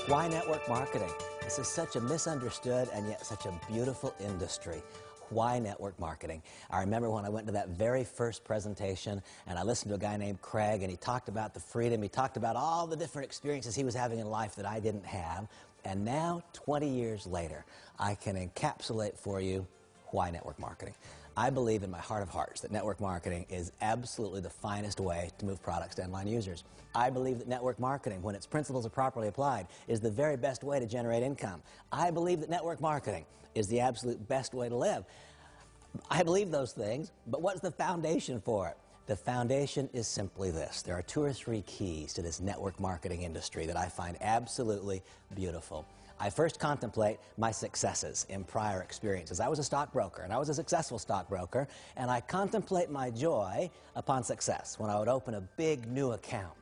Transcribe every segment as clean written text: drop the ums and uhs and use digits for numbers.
Why network marketing? This is such a misunderstood and yet such a beautiful industry. Why network marketing? I remember when I went to that very first presentation and I listened to a guy named Craig, and he talked about the freedom, he talked about all the different experiences he was having in life that I didn't have. And now, 20 years later, I can encapsulate for you why network marketing. I believe in my heart of hearts that network marketing is absolutely the finest way to move products to end-line users. I believe that network marketing, when its principles are properly applied, is the very best way to generate income. I believe that network marketing is the absolute best way to live. I believe those things, but what's the foundation for it? The foundation is simply this. There are 2 or 3 keys to this network marketing industry that I find absolutely beautiful. I first contemplate my successes in prior experiences. I was a stockbroker, and I was a successful stockbroker, and I contemplate my joy upon success when I would open a big new account.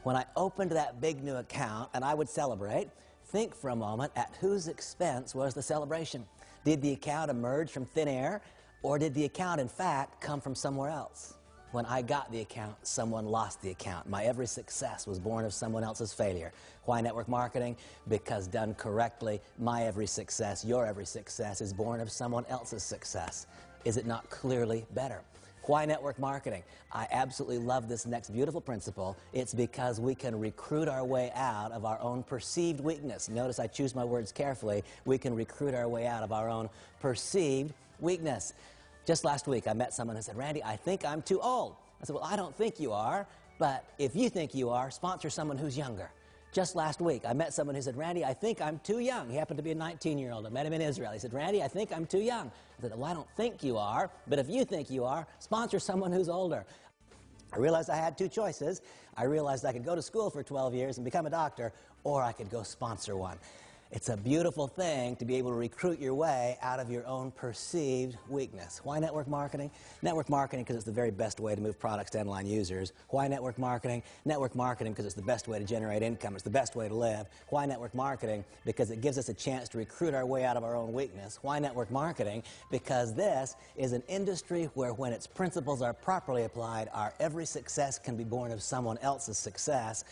When I opened that big new account and I would celebrate, think for a moment at whose expense was the celebration. Did the account emerge from thin air, or did the account, in fact, come from somewhere else? When I got the account, someone lost the account. My every success was born of someone else's failure. Why network marketing? Because done correctly, my every success, your every success is born of someone else's success. Is it not clearly better? Why network marketing? I absolutely love this next beautiful principle. It's because we can recruit our way out of our own perceived weakness. Notice I choose my words carefully. We can recruit our way out of our own perceived weakness. Just last week, I met someone who said, "Randy, I think I'm too old." I said, "Well, I don't think you are, but if you think you are, sponsor someone who's younger." Just last week, I met someone who said, "Randy, I think I'm too young." He happened to be a 19-year-old. I met him in Israel. He said, "Randy, I think I'm too young." I said, "Well, I don't think you are, but if you think you are, sponsor someone who's older." I realized I had 2 choices. I realized I could go to school for 12 years and become a doctor, or I could go sponsor one. It's a beautiful thing to be able to recruit your way out of your own perceived weakness. Why network marketing? Network marketing because it's the very best way to move products to end-line users. Why network marketing? Network marketing because it's the best way to generate income. It's the best way to live. Why network marketing? Because it gives us a chance to recruit our way out of our own weakness. Why network marketing? Because this is an industry where, when its principles are properly applied, our every success can be born of someone else's success.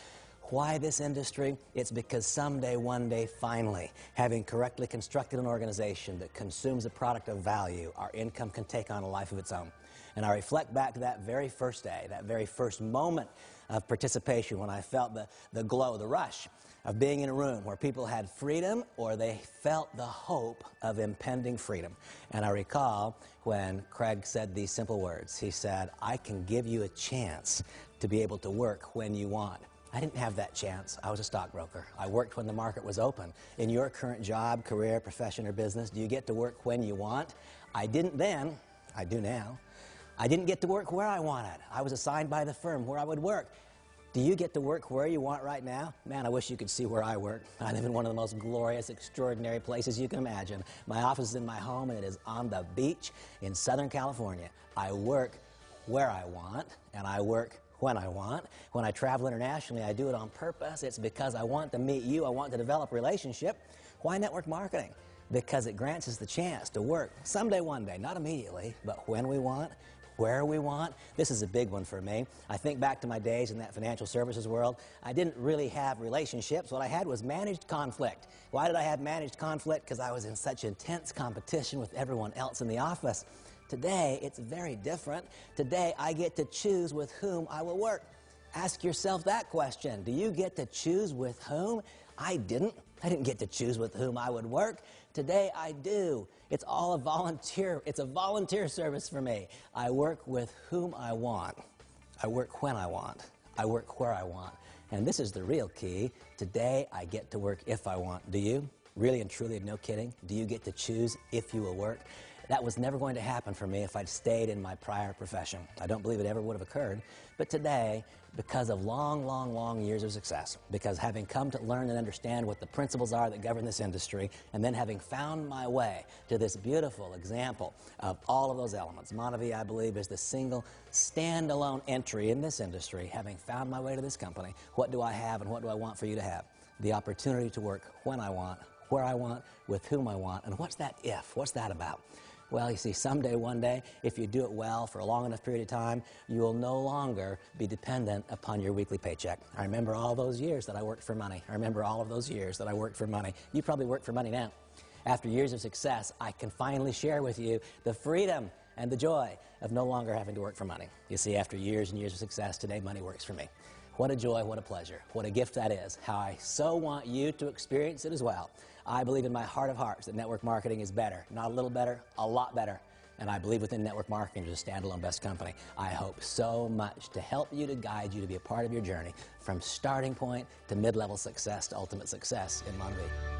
Why this industry? It's because someday, one day, finally, having correctly constructed an organization that consumes a product of value, our income can take on a life of its own. And I reflect back to that very first day, that very first moment of participation when I felt the glow, the rush of being in a room where people had freedom, or they felt the hope of impending freedom. And I recall when Craig said these simple words. He said, "I can give you a chance to be able to work when you want." I didn't have that chance. I was a stockbroker. I worked when the market was open. In your current job, career, profession, or business, do you get to work when you want? I didn't then. I do now. I didn't get to work where I wanted. I was assigned by the firm where I would work. Do you get to work where you want right now? Man, I wish you could see where I work. I live in one of the most glorious, extraordinary places you can imagine. My office is in my home, and it is on the beach in Southern California. I work where I want, and I work when I want. When I travel internationally, I do it on purpose. It's because I want to meet you. I want to develop a relationship. Why network marketing? Because it grants us the chance to work someday, one day, not immediately, but when we want, where we want. This is a big one for me. I think back to my days in that financial services world. I didn't really have relationships. What I had was managed conflict. Why did I have managed conflict? Because I was in such intense competition with everyone else in the office. Today, it's very different. Today, I get to choose with whom I will work. Ask yourself that question. Do you get to choose with whom? I didn't. I didn't get to choose with whom I would work. Today, I do. It's all a volunteer. It's a volunteer service for me. I work with whom I want. I work when I want. I work where I want. And this is the real key. Today, I get to work if I want. Do you? Really and truly, no kidding? Do you get to choose if you will work? That was never going to happen for me if I'd stayed in my prior profession. I don't believe it ever would have occurred. But today, because of long, long, long years of success, because having come to learn and understand what the principles are that govern this industry, and then having found my way to this beautiful example of all of those elements, Monavie, I believe, is the single standalone entry in this industry. Having found my way to this company, what do I have and what do I want for you to have? The opportunity to work when I want, where I want, with whom I want. And what's that if? What's that about? Well, you see, someday, one day, if you do it well for a long enough period of time, you will no longer be dependent upon your weekly paycheck. I remember all those years that I worked for money. I remember all of those years that I worked for money. You probably work for money now. After years of success, I can finally share with you the freedom and the joy of no longer having to work for money. You see, after years and years of success, today money works for me. What a joy, what a pleasure, what a gift that is. How I so want you to experience it as well. I believe in my heart of hearts that network marketing is better. Not a little better, a lot better. And I believe within network marketing there's a standalone best company. I hope so much to help you, to guide you, to be a part of your journey from starting point to mid-level success to ultimate success in Monavie.